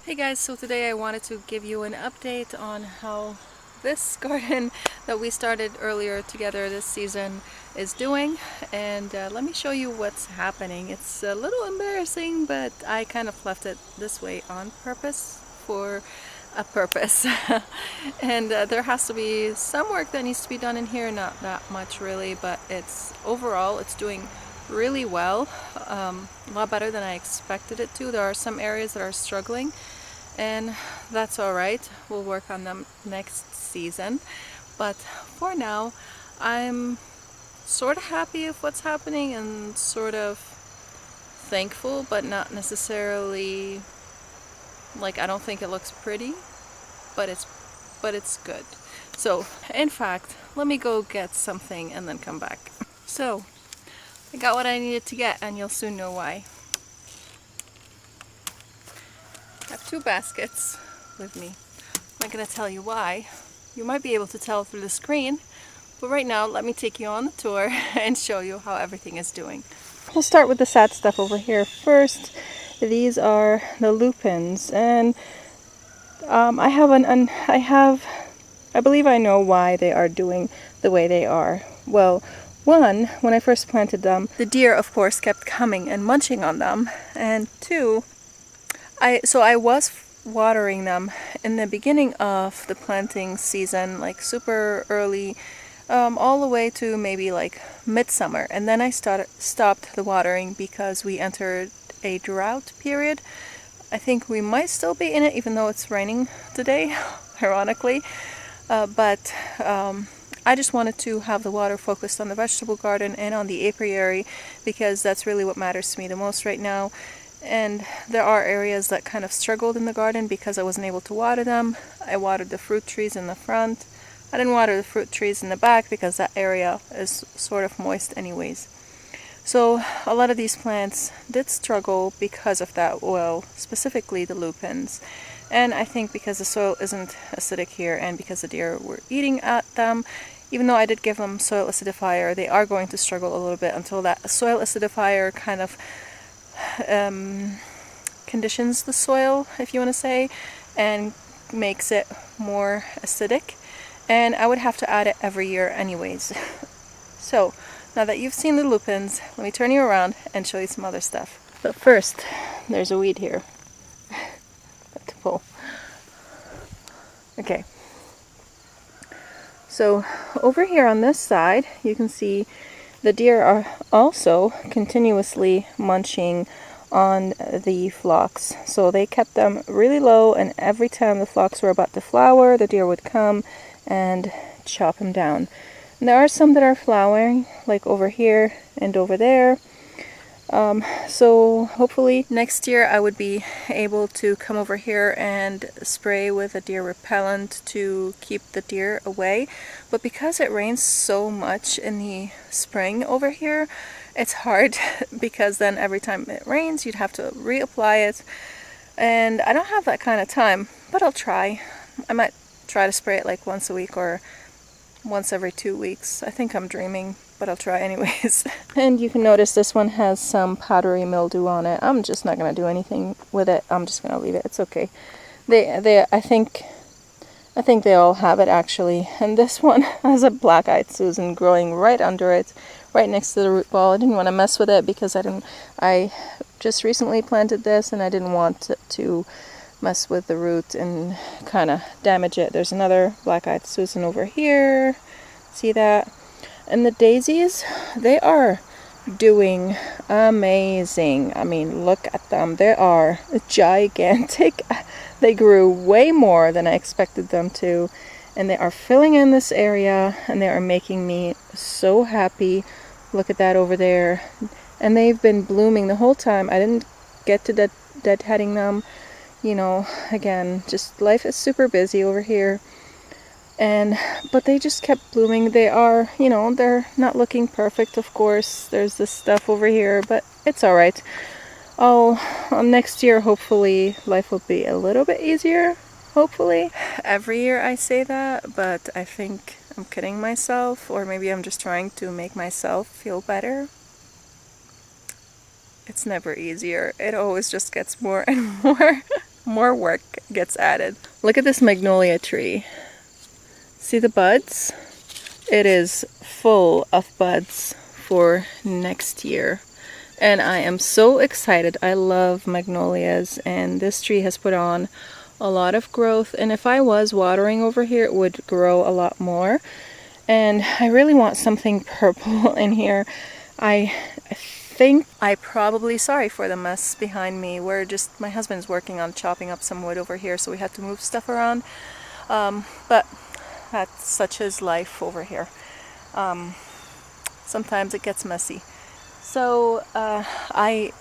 Hey guys, so today I wanted to give you an update on how this garden that we started earlier together this season is doing, and let me show you what's happening. It's a little embarrassing, but I kind of left it this way on purpose for a purpose. And there has to be some work that needs to be done in here, not that much really, but overall it's doing really well, a lot better than I expected it to. There are some areas that are struggling, and that's all right. We'll work on them next season. But for now, I'm sort of happy with what's happening and sort of thankful, but not necessarily like I don't think it looks pretty, but it's good. So, in fact, let me go get something and then come back. So, I got what I needed to get, and you'll soon know why. I have two baskets with me. I'm not going to tell you why. You might be able to tell through the screen, but right now let me take you on the tour and show you how everything is doing. We'll start with the sad stuff over here first. These are the lupins, and I believe I know why they are doing the way they are. Well, one, when I first planted them, the deer of course kept coming and munching on them, and two, I was watering them in the beginning of the planting season, like super early, all the way to maybe like midsummer, and then I stopped the watering because we entered a drought period. I think we might still be in it even though it's raining today, ironically, but I just wanted to have the water focused on the vegetable garden and on the apiary because that's really what matters to me the most right now. And there are areas that kind of struggled in the garden because I wasn't able to water them. I watered the fruit trees in the front. I didn't water the fruit trees in the back because that area is sort of moist anyways. So a lot of these plants did struggle because of that, well, specifically the lupins. And I think because the soil isn't acidic here and because the deer were eating at them, even though I did give them soil acidifier, they are going to struggle a little bit until that soil acidifier kind of conditions the soil, if you want to say, and makes it more acidic. And I would have to add it every year anyways. So now that you've seen the lupins, let me turn you around and show you some other stuff. But first, there's a weed here to pull. Okay. So over here on this side, you can see the deer are also continuously munching on the phlox. So they kept them really low, and every time the phlox were about to flower, the deer would come and chop them down. And there are some that are flowering, like over here and over there. So hopefully next year I would be able to come over here and spray with a deer repellent to keep the deer away. But because it rains so much in the spring over here, it's hard because then every time it rains you'd have to reapply it. And I don't have that kind of time, but I'll try. I might try to spray it like once a week or once every 2 weeks. I think I'm dreaming, but I'll try anyways. And you can notice this one has some powdery mildew on it. I'm just not going to do anything with it. I'm just going to leave it. It's okay. I think they all have it actually. And this one has a black-eyed Susan growing right under it, right next to the root ball. I didn't want to mess with it because I just recently planted this and I didn't want to mess with the root and kind of damage it. There's another black-eyed Susan over here. See that? And the daisies, they are doing amazing. I mean, look at them. They are gigantic. They grew way more than I expected them to. And they are filling in this area and they are making me so happy. Look at that over there. And they've been blooming the whole time. I didn't get to deadheading them. You know, again, just life is super busy over here. But they just kept blooming. They are, you know, they're not looking perfect, of course. There's this stuff over here, but it's alright. Next year, hopefully, life will be a little bit easier. Hopefully. Every year I say that, but I think I'm kidding myself, or maybe I'm just trying to make myself feel better. It's never easier. It always just gets more and more more work gets added. Look at this magnolia tree. See the buds? It is full of buds for next year. And I am so excited. I love magnolias, and this tree has put on a lot of growth. And if I was watering over here, it would grow a lot more. And I really want something purple in here. I think I probably, sorry for the mess behind me. My husband's working on chopping up some wood over here, so we had to move stuff around. But that's such is life over here. Sometimes it gets messy. So I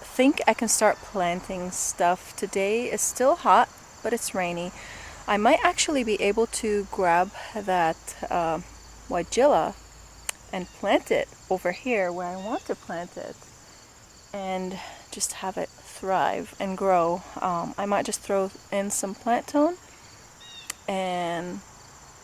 think I can start planting stuff. Today is still hot, but it's rainy. I might actually be able to grab that weigela and plant it over here where I want to plant it, and just have it thrive and grow. I might just throw in some plant tone, and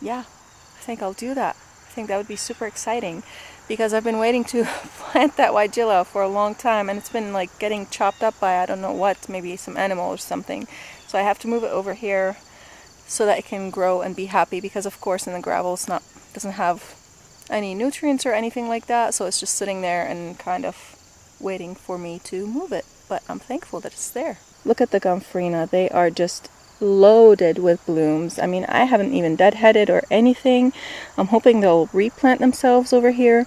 yeah, I think I'll do that. I think that would be super exciting, because I've been waiting to plant that weigela for a long time, and it's been like getting chopped up by I don't know what, maybe some animal or something. So I have to move it over here so that it can grow and be happy, because of course in the gravel doesn't have any nutrients or anything like that, so it's just sitting there and kind of waiting for me to move it. But I'm thankful that it's there. Look at the gomphrena. They are just loaded with blooms. I mean, I haven't even deadheaded or anything. I'm hoping they'll replant themselves over here.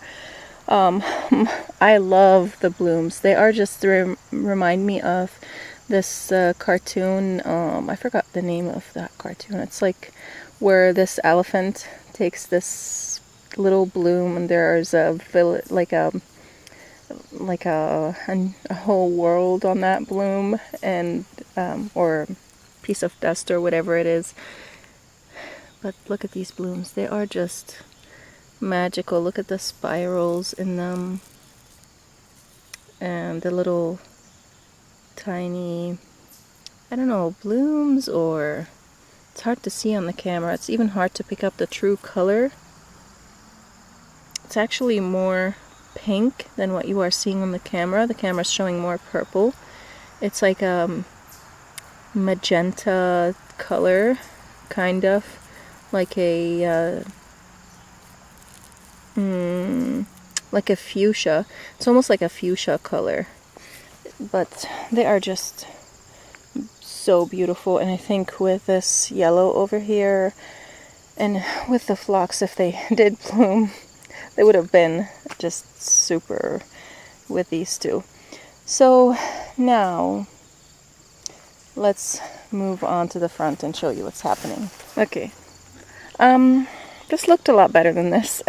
I love the blooms. They are just remind me of this cartoon. I forgot the name of that cartoon. It's like where this elephant takes this little bloom, and there's a village, like a whole world on that bloom, and or piece of dust or whatever it is. But look at these blooms. They are just magical. Look at the spirals in them, and the little tiny, I don't know, blooms, or it's hard to see on the camera. It's even hard to pick up the true color. It's actually more pink than what you are seeing on the camera. The camera's showing more purple. It's like a magenta color, kind of like a like a fuchsia. It's almost like a fuchsia color, but they are just so beautiful. And I think with this yellow over here, and with the phlox, if they did bloom, they would have been just super with these two. So now let's move on to the front and show you what's happening. Okay, this looked a lot better than this.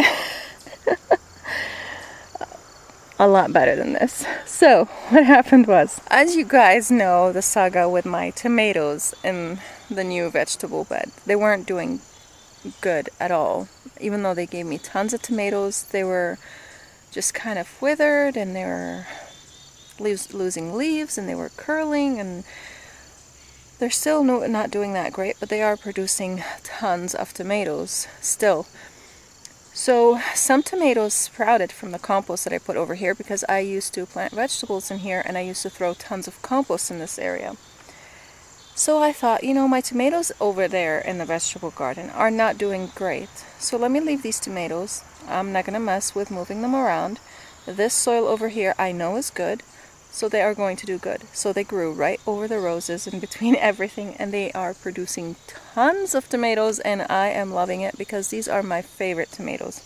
A lot better than this. So what happened was, as you guys know, the saga with my tomatoes in the new vegetable bed, they weren't doing good at all. Even though they gave me tons of tomatoes, they were just kind of withered, and they were losing leaves, and they were curling, and they're still not doing that great, but they are producing tons of tomatoes still. So some tomatoes sprouted from the compost that I put over here, because I used to plant vegetables in here, and I used to throw tons of compost in this area. So I thought, you know, my tomatoes over there in the vegetable garden are not doing great. So let me leave these tomatoes. I'm not going to mess with moving them around. This soil over here I know is good, so they are going to do good. So they grew right over the roses in between everything, and they are producing tons of tomatoes, and I am loving it, because these are my favorite tomatoes.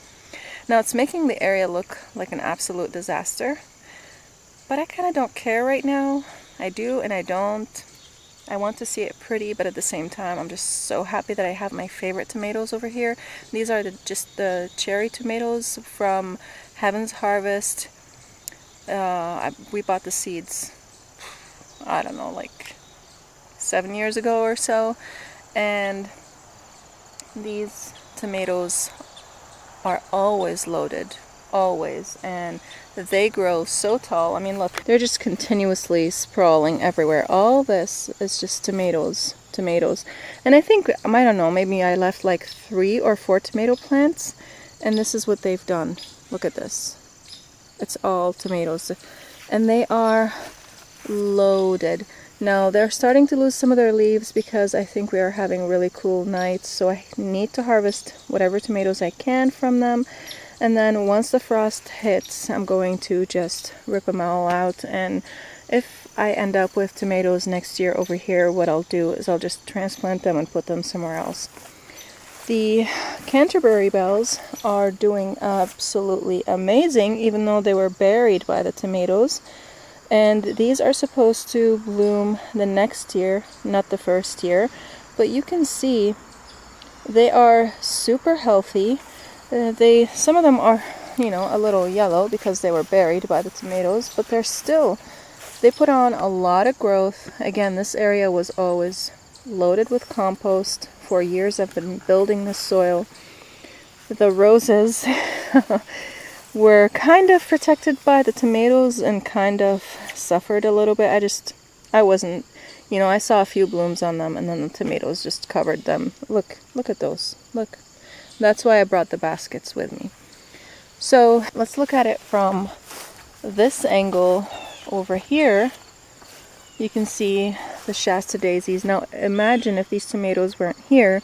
Now it's making the area look like an absolute disaster, but I kind of don't care right now. I do and I don't. I want to see it pretty, but at the same time, I'm just so happy that I have my favorite tomatoes over here. These are just the cherry tomatoes from Heaven's Harvest. We bought the seeds, I don't know, like 7 years ago or so. And these tomatoes are always loaded, always. And they grow so tall. I mean, look, they're just continuously sprawling everywhere. All this is just tomatoes. And I think, I don't know, maybe I left like 3 or 4 tomato plants, and this is what they've done. Look at this. It's all tomatoes, and they are loaded. Now they're starting to lose some of their leaves because I think we are having really cool nights, so I need to harvest whatever tomatoes I can from them. And then once the frost hits, I'm going to just rip them all out. And if I end up with tomatoes next year over here, what I'll do is I'll just transplant them and put them somewhere else. The Canterbury bells are doing absolutely amazing, even though they were buried by the tomatoes. And these are supposed to bloom the next year, not the first year. But you can see they are super healthy. Some of them are, you know, a little yellow because they were buried by the tomatoes, but they put on a lot of growth. Again, this area was always loaded with compost. For years I've been building this soil. The roses were kind of protected by the tomatoes and kind of suffered a little bit. I wasn't, you know, I saw a few blooms on them and then the tomatoes just covered them. Look at those. Look. That's why I brought the baskets with me. So let's look at it from this angle over here. You can see the Shasta daisies. Now imagine if these tomatoes weren't here,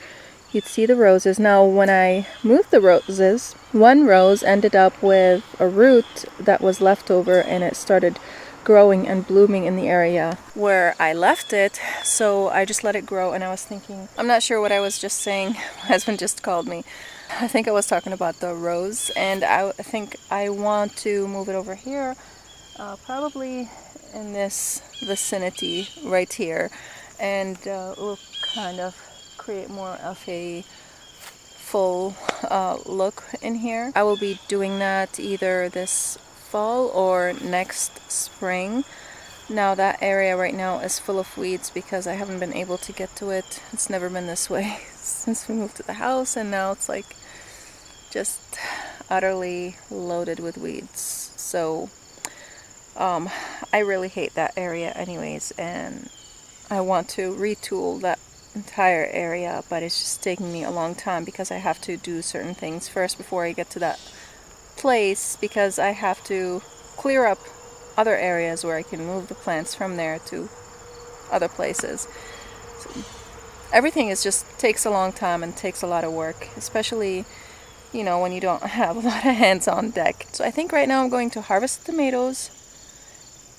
you'd see the roses. Now when I moved the roses, one rose ended up with a root that was left over and it started growing and blooming in the area where I left it. So I just let it grow, and I was thinking, I'm not sure what I was just saying. My husband just called me. I think I was talking about the rose, and I think I want to move it over here, probably in this vicinity right here, and we'll kind of create more of a full look in here. I will be doing that either this fall or next spring. Now that area right now is full of weeds because I haven't been able to get to it. It's never been this way since we moved to the house, and now it's like just utterly loaded with weeds. So I really hate that area anyways, and I want to retool that entire area, but it's just taking me a long time because I have to do certain things first before I get to that place, because I have to clear up other areas where I can move the plants from there to other places. So everything just takes a long time and takes a lot of work, especially, you know, when you don't have a lot of hands on deck. So I think right now I'm going to harvest the tomatoes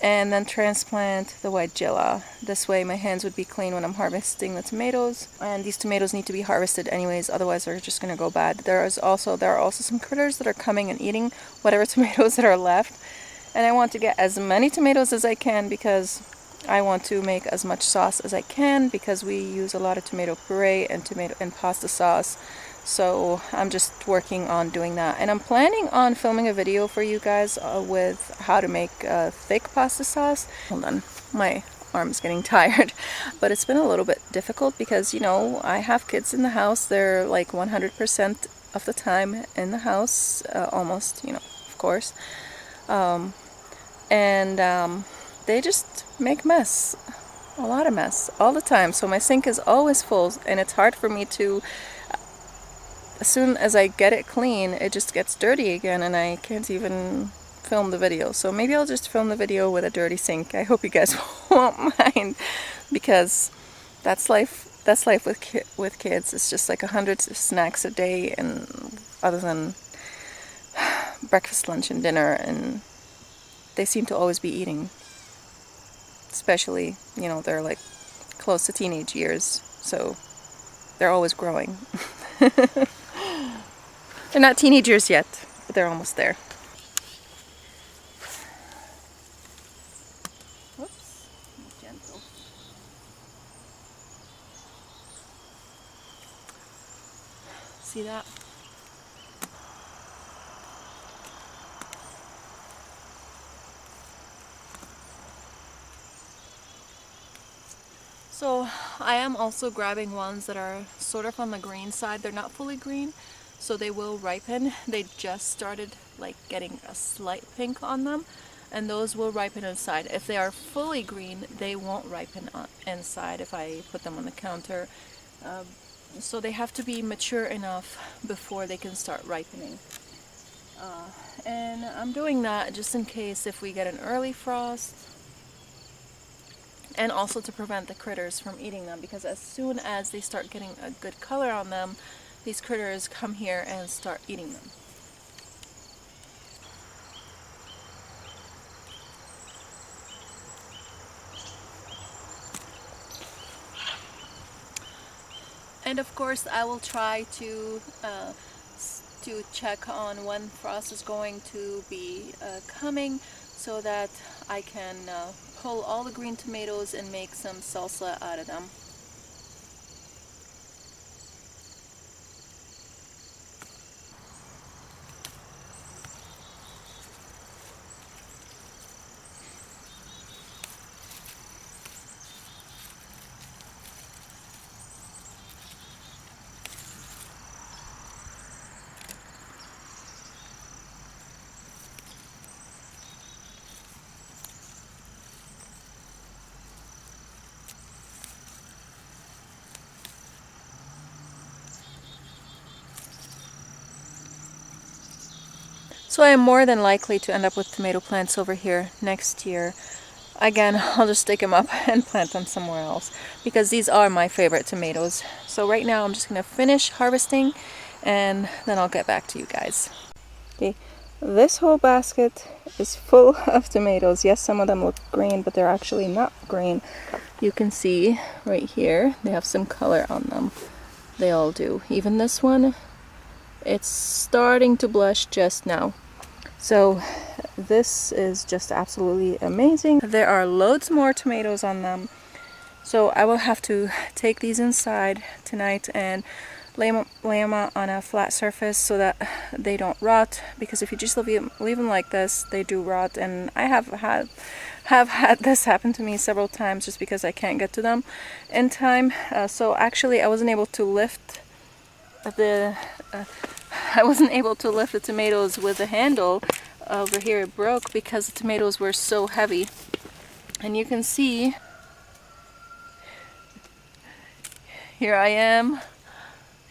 and then transplant the Weigela. This way my hands would be clean when I'm harvesting the tomatoes. And these tomatoes need to be harvested anyways, otherwise they're just going to go bad. There are also some critters that are coming and eating whatever tomatoes that are left. And I want to get as many tomatoes as I can because I want to make as much sauce as I can, because we use a lot of tomato puree and tomato and pasta sauce. So I'm just working on doing that, and I'm planning on filming a video for you guys with how to make thick pasta sauce. Hold on, my arm's getting tired, but it's been a little bit difficult because, you know, I have kids in the house. They're like 100% of the time in the house, almost, you know, of course, and they just make mess, a lot of mess all the time. So my sink is always full, and it's hard for me to, as soon as I get it clean, it just gets dirty again, and I can't even film the video. So maybe I'll just film the video with a dirty sink. I hope you guys won't mind, because that's life. That's life with kids. It's just like 100 snacks a day, and other than breakfast, lunch, and dinner, and they seem to always be eating. Especially, you know, they're like close to teenage years, so they're always growing. They're not teenagers yet, but they're almost there. Whoops, be gentle. See that? So I am also grabbing ones that are sort of on the green side. They're not fully green, so they will ripen. They just started like getting a slight pink on them, and those will ripen inside. If they are fully green, they won't ripen inside if I put them on the counter. So they have to be mature enough before they can start ripening. And I'm doing that just in case if we get an early frost, and also to prevent the critters from eating them, because as soon as they start getting a good color on them, these critters come here and start eating them. And of course I will try to check on when frost is going to be coming, so that I can pull all the green tomatoes and make some salsa out of them. So I am more than likely to end up with tomato plants over here next year. Again, I'll just stick them up and plant them somewhere else, because these are my favorite tomatoes. So right now I'm just going to finish harvesting and then I'll get back to you guys. Okay, this whole basket is full of tomatoes. Yes, some of them look green, but they're actually not green. You can see right here, they have some color on them. They all do. Even this one, it's starting to blush just now. So this is just absolutely amazing. There are loads more tomatoes on them. So I will have to take these inside tonight and lay them out on a flat surface so that they don't rot, because if you just leave them like this, they do rot, and I have had this happen to me several times just because I can't get to them in time. So actually I wasn't able to lift the tomatoes with the handle. Over here it broke because the tomatoes were so heavy. And you can see, here I am,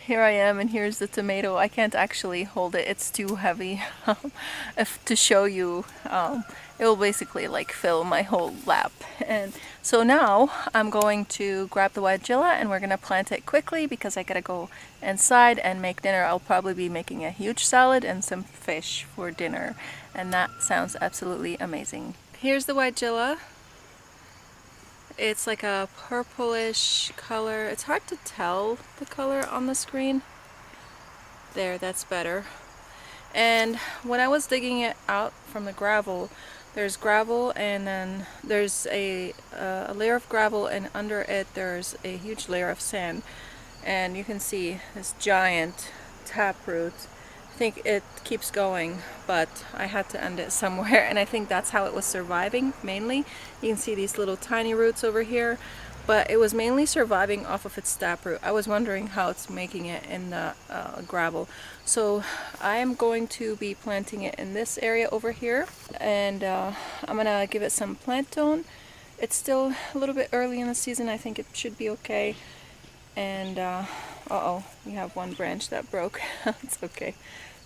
and here's the tomato. I can't actually hold it, it's too heavy. To show you, it will basically like fill my whole lap. And so now I'm going to grab the weigela and we're gonna plant it quickly because I gotta go inside and make dinner. I'll probably be making a huge salad and some fish for dinner, and that sounds absolutely amazing. Here's the weigela. It's like a purplish color. It's hard to tell the color on the screen. There, that's better. And when I was digging it out from the gravel, there's gravel, and then there's a layer of gravel, and under it there's a huge layer of sand. And you can see this giant taproot. I think it keeps going, but I had to end it somewhere, and I think that's how it was surviving mainly. You can see these little tiny roots over here, but it was mainly surviving off of its taproot. I was wondering how it's making it in the gravel. So I am going to be planting it in this area over here, and I'm gonna give it some plant tone. It's still a little bit early in the season. I think it should be okay. And uh-oh, we have one branch that broke. It's okay,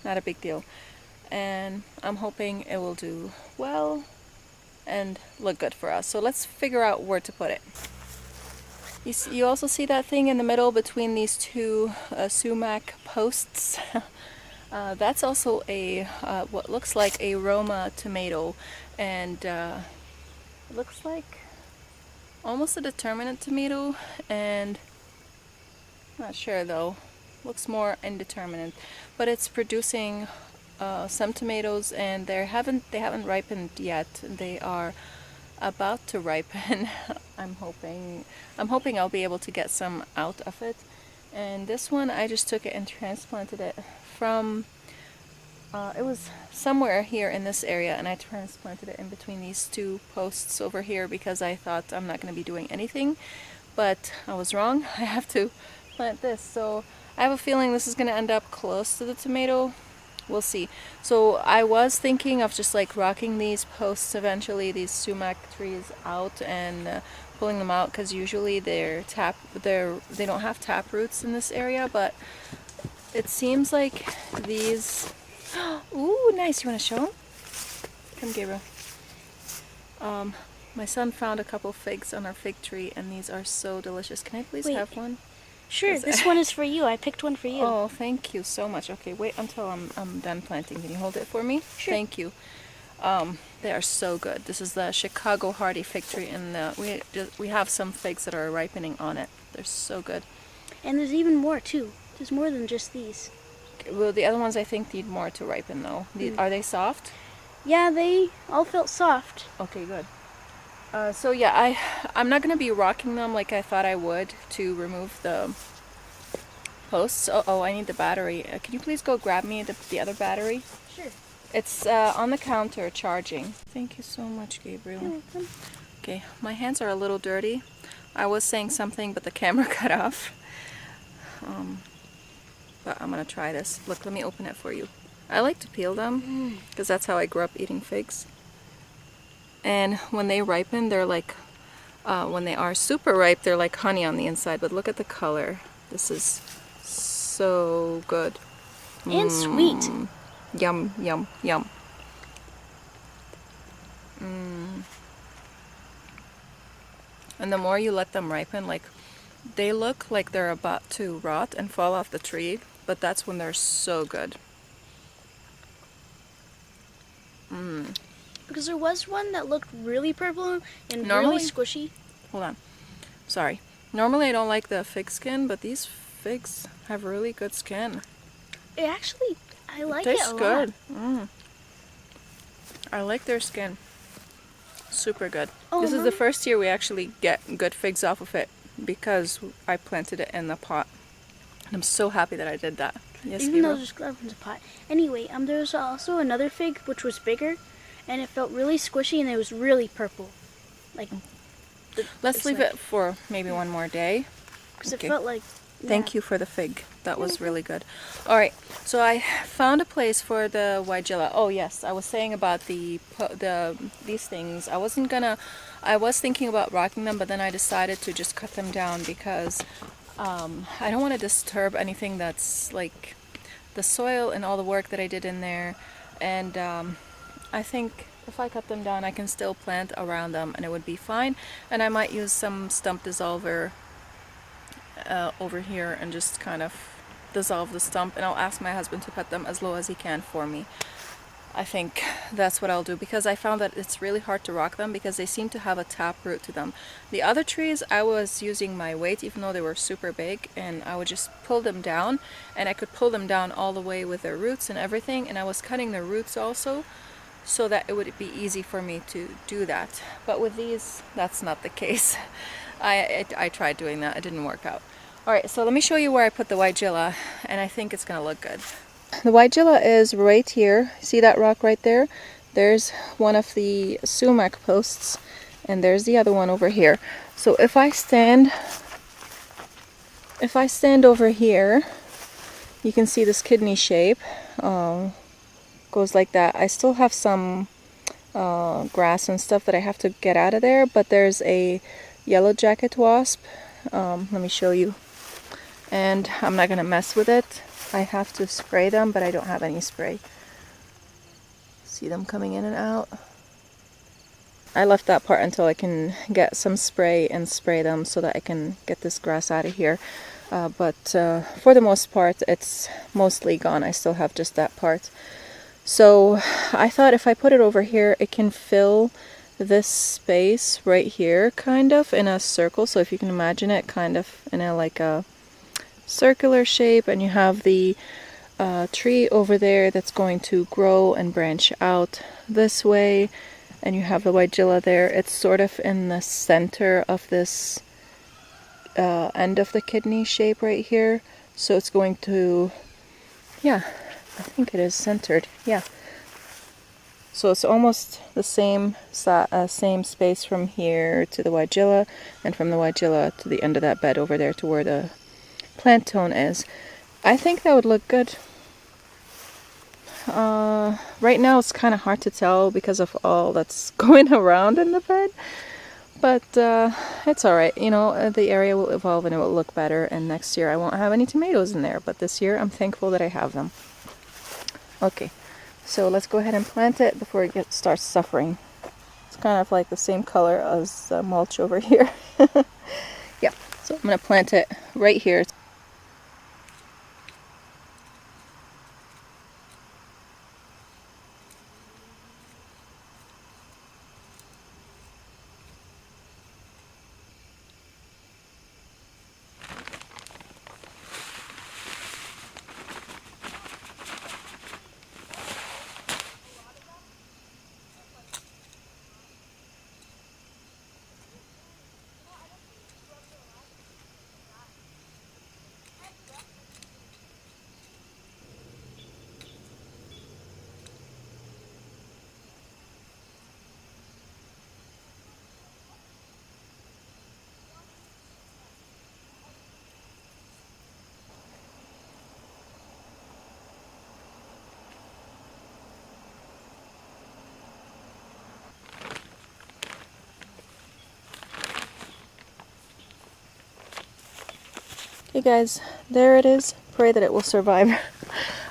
not a big deal. And I'm hoping it will do well and look good for us. So let's figure out where to put it. You also see that thing in the middle between these two sumac posts? That's also a what looks like a Roma tomato, and it looks like almost a determinate tomato, and not sure though, looks more indeterminate, but it's producing some tomatoes, and they haven't ripened yet. They are about to ripen. I'm hoping I'll be able to get some out of it. And this one, I just took it and transplanted it from it was somewhere here in this area, and I transplanted it in between these two posts over here because I thought I'm not going to be doing anything, but I was wrong. I have to plant this. So I have a feeling this is going to end up close to the tomato. We'll see. So I was thinking of just like rocking these posts eventually, these sumac trees out, and pulling them out, because usually they don't have tap roots in this area, but it seems like these. Ooh, nice. You want to show them? Come, Gabriel. My son found a couple figs on our fig tree, and these are so delicious. Can I please Wait. have one? Sure, this one is for you. I picked one for you. Oh, thank you so much. Okay, wait until I'm done planting. Can you hold it for me? Sure. Thank you. They are so good. This is the Chicago Hardy fig tree, and we have some figs that are ripening on it. They're so good. And there's even more too. There's more than just these. Well, the other ones I think need more to ripen though. Are they soft? Yeah, they all felt soft. Okay, good. So yeah, I'm not gonna be rocking them like I thought I would to remove the posts. Oh, I need the battery. Can you please go grab me the other battery? Sure. It's on the counter charging. Thank you so much, Gabriel. You're welcome. Okay, my hands are a little dirty. I was saying something, but the camera cut off. But I'm gonna try this. Look, let me open it for you. I like to peel them because that's how I grew up eating figs. And when they ripen, they're like, when they are super ripe, they're like honey on the inside. But look at the color. This is so good. And sweet. Yum, yum, yum. And the more you let them ripen, like, they look like they're about to rot and fall off the tree, but that's when they're so good. Because there was one that looked really purple and Normally- really squishy. Hold on. Sorry. Normally I don't like the fig skin, but these figs have really good skin. It actually, I like it Tastes a lot. good. I like their skin. Super good. Oh, This is the Mom? first year we actually get good figs off of it because I planted it in the pot. And I'm so happy that I did that. Yes, Even though Gabriel? there's gloves in the pot. Anyway, there was also another fig which was bigger, and it felt really squishy and it was really purple. Like, Let's it's leave like- it for maybe one more day. because Okay. it felt like. Thank you for the fig. That was really good. All right, so I found a place for the Weigela. Oh yes, I was saying about these things. I was thinking about rocking them, but then I decided to just cut them down because I don't want to disturb anything that's like the soil and all the work that I did in there. And I think if I cut them down, I can still plant around them and it would be fine. And I might use some stump dissolver over here and just kind of dissolve the stump, and I'll ask my husband to cut them as low as he can for me. I think that's what I'll do, because I found that it's really hard to rock them because they seem to have a tap root to them. The other trees, I was using my weight even though they were super big, and I would just pull them down, and I could pull them down all the way with their roots and everything, and I was cutting their roots also so that it would be easy for me to do that. But with these, that's not the case. I tried doing that, it didn't work out. Alright, so let me show you where I put the Weigela, and I think it's gonna look good. The Weigela is right here. See that rock right there? There's one of the sumac posts, and there's the other one over here. So if I stand over here, you can see this kidney shape. Goes like that. I still have some grass and stuff that I have to get out of there, but there's a yellow jacket wasp. Let me show you. And I'm not gonna mess with it. I have to spray them, but I don't have any spray. See them coming in and out? I left that part until I can get some spray and spray them so that I can get this grass out of here. But for the most part, it's mostly gone. I still have just that part. So I thought if I put it over here, it can fill this space right here, kind of in a circle. So if you can imagine it, kind of in a like a circular shape, and you have the tree over there that's going to grow and branch out this way, and you have the Weigela there. It's sort of in the center of this end of the kidney shape right here, so it's going to, yeah, I think it is centered, yeah. So it's almost the same space from here to the Weigela, and from the Weigela to the end of that bed over there to where the plant tone is. I think that would look good. Right now it's kind of hard to tell because of all that's going around in the bed, but it's alright. You know, the area will evolve and it will look better, and next year I won't have any tomatoes in there, but this year I'm thankful that I have them. Okay, so let's go ahead and plant it before it starts suffering. It's kind of like the same color as the mulch over here. Yeah, so I'm going to plant it right here. Hey guys, there it is. Pray that it will survive.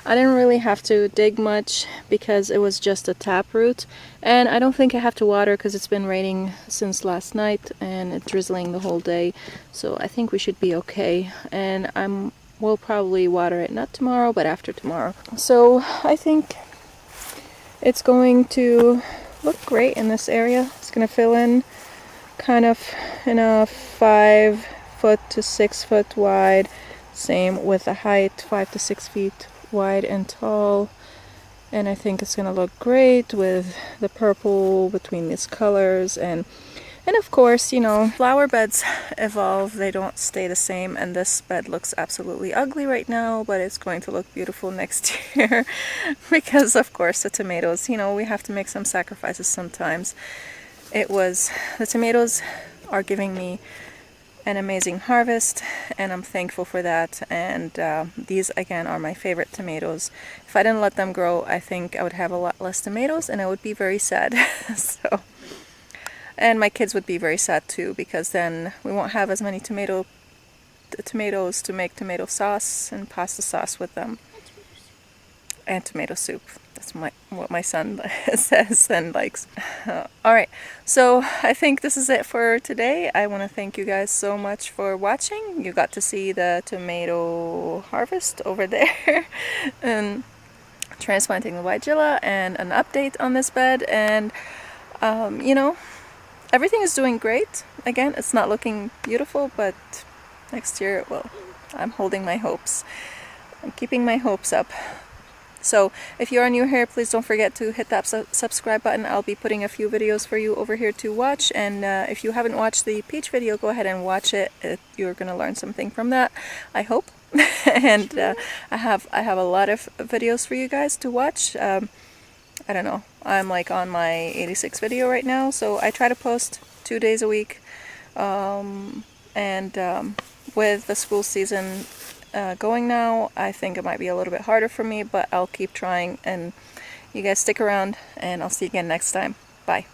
I didn't really have to dig much because it was just a taproot, and I don't think I have to water because it's been raining since last night and it's drizzling the whole day, so I think we should be okay. And we'll probably water it not tomorrow but after tomorrow. So I think it's going to look great in this area. It's going to fill in kind of in a 5 foot to 6 foot wide, same with the height, 5 to 6 feet wide and tall. And I think it's gonna look great with the purple between these colors. And of course, you know, flower beds evolve, they don't stay the same, and this bed looks absolutely ugly right now, but it's going to look beautiful next year because of course the tomatoes, you know, we have to make some sacrifices sometimes. The tomatoes are giving me an amazing harvest, and I'm thankful for that. And these again are my favorite tomatoes. If I didn't let them grow, I think I would have a lot less tomatoes and I would be very sad. So, and my kids would be very sad too, because then we won't have as many tomatoes to make tomato sauce and pasta sauce with them, and tomato soup. That's what my son says and likes. Alright, so I think this is it for today. I want to thank you guys so much for watching. You got to see the tomato harvest over there and transplanting the Weigela and an update on this bed. And you know, everything is doing great. Again, it's not looking beautiful, but next year it will. I'm holding my hopes. I'm keeping my hopes up. So if you are new here, please don't forget to hit that subscribe button. I'll be putting a few videos for you over here to watch. And if you haven't watched the peach video, go ahead and watch it. You're going to learn something from that, I hope. And I have a lot of videos for you guys to watch. I don't know. I'm like on my 86th video right now, so I try to post 2 days a week. With the school season going now, I think it might be a little bit harder for me, but I'll keep trying. And you guys stick around, and I'll see you again next time. Bye.